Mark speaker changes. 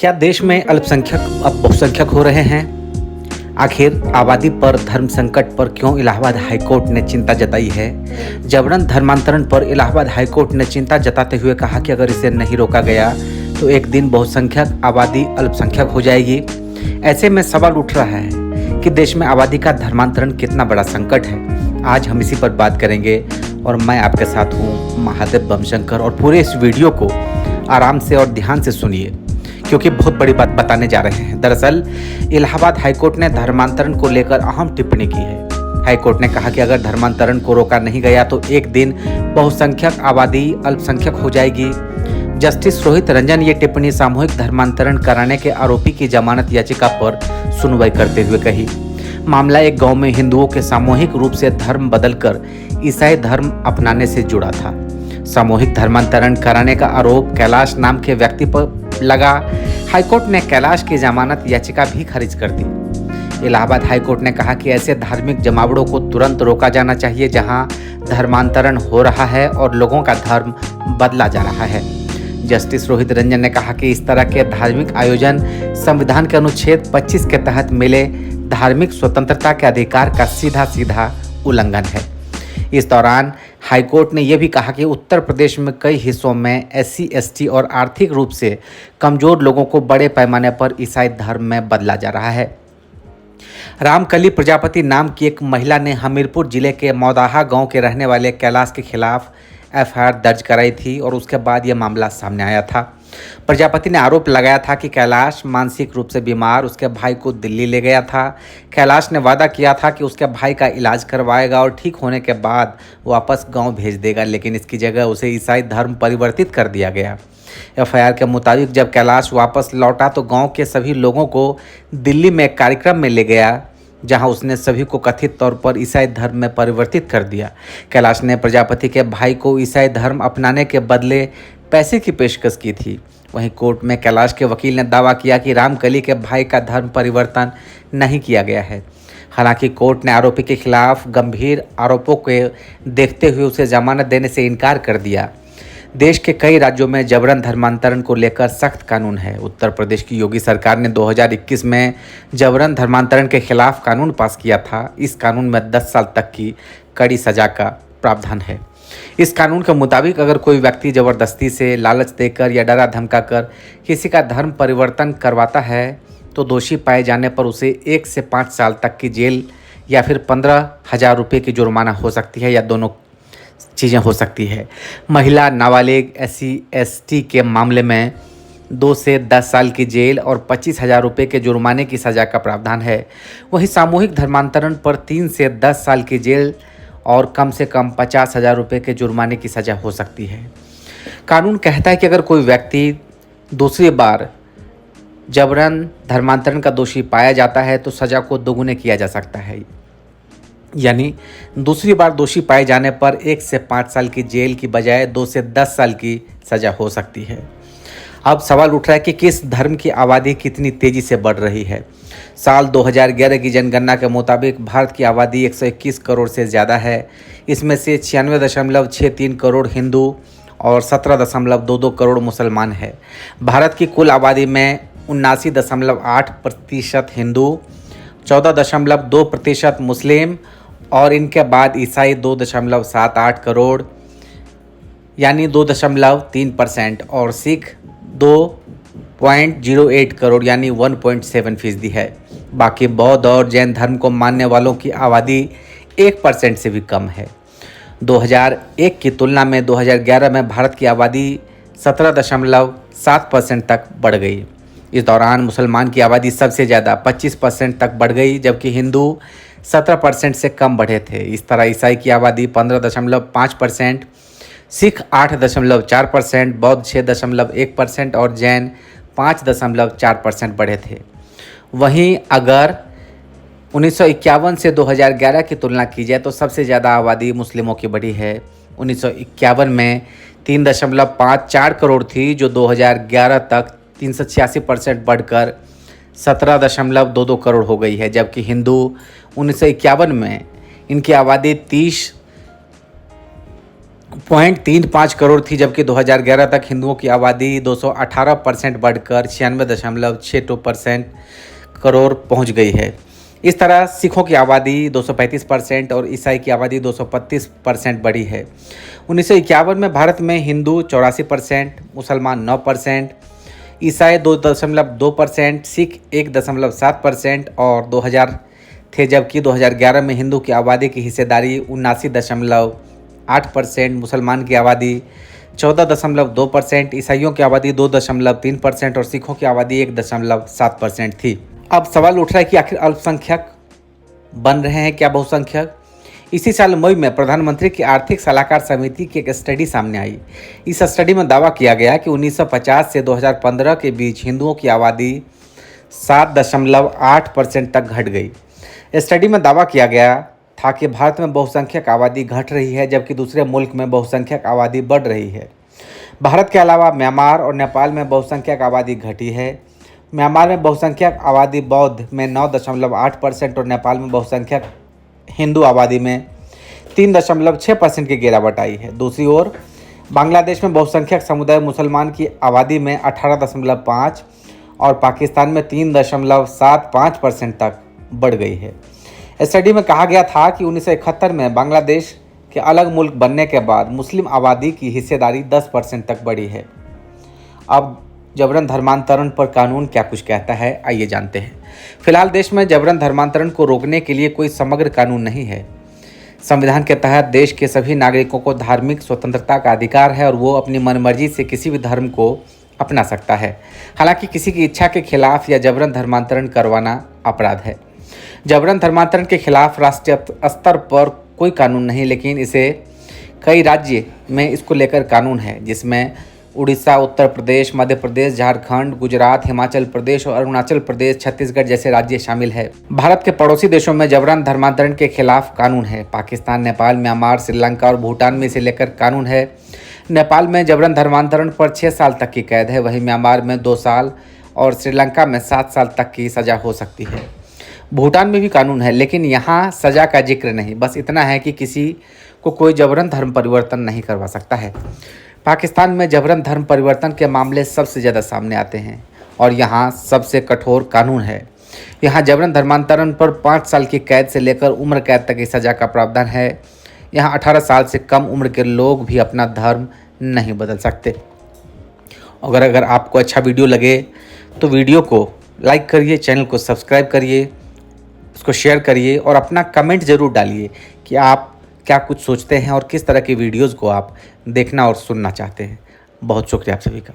Speaker 1: क्या देश में अल्पसंख्यक अब बहुसंख्यक हो रहे हैं? आखिर आबादी पर धर्म संकट पर क्यों इलाहाबाद हाईकोर्ट ने चिंता जताई है? जबरन धर्मांतरण पर इलाहाबाद हाईकोर्ट ने चिंता जताते हुए कहा कि अगर इसे नहीं रोका गया तो एक दिन बहुसंख्यक आबादी अल्पसंख्यक हो जाएगी। ऐसे में सवाल उठ रहा है कि देश में आबादी का धर्मांतरण कितना बड़ा संकट है। आज हम इसी पर बात करेंगे और मैं आपके साथ हूँ महादेव बमशंकर। और पूरे इस वीडियो को आराम से और ध्यान से सुनिए क्योंकि बहुत बड़ी बात बताने जा रहे हैं। दरअसल इलाहाबाद हाईकोर्ट ने धर्मांतरण को लेकर अहम टिप्पणी की है। हाईकोर्ट ने कहा कि अगर धर्मांतरण को रोका नहीं गया तो एक दिन बहुसंख्यक आबादी अल्पसंख्यक हो जाएगी। जस्टिस रोहित रंजन ये टिप्पणी सामूहिक धर्मांतरण कराने के आरोपी की जमानत याचिका पर सुनवाई करते हुए कही। मामला एक गांव में हिंदुओं के सामूहिक रूप से धर्म बदलकर ईसाई धर्म अपनाने से जुड़ा था। सामूहिक धर्मांतरण कराने का आरोप कैलाश नाम के व्यक्ति पर लगा। हाईकोर्ट ने कैलाश की जमानत याचिका भी खारिज कर दी। इलाहाबाद हाईकोर्ट ने कहा कि ऐसे धार्मिक जमावड़ों को तुरंत रोका जाना चाहिए जहां धर्मांतरण हो रहा है और लोगों का धर्म बदला जा रहा है। जस्टिस रोहित रंजन ने कहा कि इस तरह के धार्मिक आयोजन संविधान के अनुच्छेद 25 के तहत मिले धार्मिक स्वतंत्रता के अधिकार का सीधा उल्लंघन है। इस दौरान हाईकोर्ट ने यह भी कहा कि उत्तर प्रदेश में कई हिस्सों में SC ST और आर्थिक रूप से कमजोर लोगों को बड़े पैमाने पर ईसाई धर्म में बदला जा रहा है। रामकली प्रजापति नाम की एक महिला ने हमीरपुर जिले के मौदाहा गांव के रहने वाले कैलाश के खिलाफ FIR दर्ज कराई थी और उसके बाद यह मामला सामने आया था। प्रजापति ने आरोप लगाया था कि कैलाश मानसिक रूप से बीमार उसके भाई को दिल्ली ले गया था। कैलाश ने वादा किया था कि उसके भाई का इलाज करवाएगा और ठीक होने के बाद वापस गांव भेज देगा, लेकिन इसकी जगह उसे ईसाई धर्म परिवर्तित कर दिया गया। FIR के मुताबिक जब कैलाश वापस लौटा तो गांव के सभी लोगों को दिल्ली में एक कार्यक्रम में ले गया जहां उसने सभी को कथित तौर पर ईसाई धर्म में परिवर्तित कर दिया। कैलाश ने प्रजापति के भाई को ईसाई धर्म अपनाने के बदले पैसे की पेशकश की थी। वहीं कोर्ट में कैलाश के वकील ने दावा किया कि रामकली के भाई का धर्म परिवर्तन नहीं किया गया है। हालांकि कोर्ट ने आरोपी के खिलाफ गंभीर आरोपों को देखते हुए उसे जमानत देने से इनकार कर दिया। देश के कई राज्यों में जबरन धर्मांतरण को लेकर सख्त कानून है। उत्तर प्रदेश की योगी सरकार ने 2021 में जबरन धर्मांतरण के खिलाफ कानून पास किया था। इस कानून में 10 साल तक की कड़ी सजा का प्रावधान है। इस कानून के मुताबिक अगर कोई व्यक्ति जबरदस्ती से लालच देकर या डरा धमकाकर किसी का धर्म परिवर्तन करवाता है तो दोषी पाए जाने पर उसे 1 से 5 साल तक की जेल या फिर 15,000 रुपये की जुर्माना हो सकती है या दोनों चीज़ें हो सकती है। महिला नाबालिग SC ST के मामले में 2 से 10 साल की जेल और 25,000 रुपये के जुर्माने की सज़ा का प्रावधान है। वहीं सामूहिक धर्मांतरण पर 3 से 10 साल की जेल और कम से कम 50,000 रुपये के जुर्माने की सज़ा हो सकती है। कानून कहता है कि अगर कोई व्यक्ति दूसरी बार जबरन धर्मांतरण का दोषी पाया जाता है तो सज़ा को दोगुने किया जा सकता है, यानी दूसरी बार दोषी पाए जाने पर 1 से 5 साल की जेल की बजाय 2 से 10 साल की सज़ा हो सकती है। अब सवाल उठ रहा है कि किस धर्म की आबादी कितनी तेज़ी से बढ़ रही है। साल 2011 की जनगणना के मुताबिक भारत की आबादी 121 करोड़ से ज़्यादा है। इसमें से 96.63 करोड़ हिंदू और 17.22 करोड़ मुसलमान है। भारत की कुल आबादी में 79.8% हिंदू, 14.2% मुस्लिम और इनके बाद ईसाई 2.78 करोड़ यानी 2.3% और सिख 2.08 करोड़ यानी 1.7% है। बाकी बौद्ध और जैन धर्म को मानने वालों की आबादी 1% से भी कम है। 2001 की तुलना में 2011 में भारत की आबादी 17.7% तक बढ़ गई। इस दौरान मुसलमान की आबादी सबसे ज़्यादा 25% तक बढ़ गई, जबकि हिंदू 17% से कम बढ़े थे। इस तरह ईसाई की आबादी 15.5%, सिख 8.4%, बौद्ध 6.1% और जैन 5.4% बढ़े थे। वहीं अगर 1951 से 2011 की तुलना की जाए तो सबसे ज़्यादा आबादी मुस्लिमों की बढ़ी है। 1951 में 3.54 करोड़ थी, जो 2011 तक 386% बढ़कर 17.22 करोड़ हो गई है, जबकि हिंदू 1951 में इनकी आबादी 0.35 करोड़ थी, जबकि 2011 तक हिंदुओं की आबादी 218% बढ़कर 96.62% करोड़ पहुंच गई है। इस तरह सिखों की आबादी 235% और ईसाई की आबादी 235% बढ़ी है। 1951 में भारत में हिंदू 84%, मुसलमान 9%, ईसाई 2.2%, सिख 1.7% और 2000 थे, जबकि 2011 में हिंदू की आबादी की हिस्सेदारी 79.8%, मुसलमान की आबादी 14.2%, ईसाइयों की आबादी 2.3% और सिखों की आबादी 1.7% थी। अब सवाल उठ रहा है कि आखिर अल्पसंख्यक बन रहे हैं क्या बहुसंख्यक? इसी साल मई में प्रधानमंत्री की आर्थिक सलाहकार समिति की एक स्टडी सामने आई। इस स्टडी में दावा किया गया कि 1950 से 2015 के बीच हिंदुओं की आबादी 7.8% तक घट गई। स्टडी में दावा किया गया था कि भारत में बहुसंख्यक आबादी घट रही है, जबकि दूसरे मुल्क में बहुसंख्यक आबादी बढ़ रही है। भारत के अलावा म्यांमार और नेपाल में बहुसंख्यक आबादी घटी है। म्यांमार में बहुसंख्यक आबादी बौद्ध में 9.8% और नेपाल में बहुसंख्यक हिंदू आबादी में 3.6% की गिरावट आई है। दूसरी ओर बांग्लादेश में बहुसंख्यक समुदाय मुसलमान की आबादी में 18.5 और पाकिस्तान में 3.75% तक बढ़ गई है। स्टडी में कहा गया था कि 1971 में बांग्लादेश के अलग मुल्क बनने के बाद मुस्लिम आबादी की हिस्सेदारी 10% तक बढ़ी है। अब जबरन धर्मांतरण पर कानून क्या कुछ कहता है, आइए जानते हैं। फिलहाल देश में जबरन धर्मांतरण को रोकने के लिए कोई समग्र कानून नहीं है। संविधान के तहत देश के सभी नागरिकों को धार्मिक स्वतंत्रता का अधिकार है और वो अपनी मनमर्जी से किसी भी धर्म को अपना सकता है। हालांकि किसी की इच्छा के खिलाफ या जबरन धर्मांतरण करवाना अपराध है। जबरन धर्मांतरण के खिलाफ राष्ट्रीय स्तर पर कोई कानून नहीं, लेकिन इसे कई राज्य में इसको लेकर कानून है, जिसमें उड़ीसा, उत्तर प्रदेश, मध्य प्रदेश, झारखंड, गुजरात, हिमाचल प्रदेश और अरुणाचल प्रदेश, छत्तीसगढ़ जैसे राज्य शामिल है। भारत के पड़ोसी देशों में जबरन धर्मांतरण के खिलाफ कानून है। पाकिस्तान, नेपाल, म्यांमार, श्रीलंका और भूटान में इसे लेकर कानून है। नेपाल में जबरन धर्मांतरण पर 6 साल तक की कैद है, वहीं म्यांमार में 2 साल और श्रीलंका में 7 साल तक की सजा हो सकती है। भूटान में भी कानून है, लेकिन यहाँ सजा का जिक्र नहीं, बस इतना है कि किसी को कोई जबरन धर्म परिवर्तन नहीं करवा सकता है। पाकिस्तान में जबरन धर्म परिवर्तन के मामले सबसे ज़्यादा सामने आते हैं और यहाँ सबसे कठोर कानून है। यहाँ जबरन धर्मांतरण पर 5 साल की कैद से लेकर उम्र कैद तक की सज़ा का प्रावधान है। यहाँ 18 साल से कम उम्र के लोग भी अपना धर्म नहीं बदल सकते। अगर आपको अच्छा वीडियो लगे तो वीडियो को लाइक करिए, चैनल को सब्सक्राइब करिए, उसको शेयर करिए और अपना कमेंट ज़रूर डालिए कि आप क्या कुछ सोचते हैं और किस तरह की वीडियोज़ को आप देखना और सुनना चाहते हैं। बहुत शुक्रिया आप सभी का।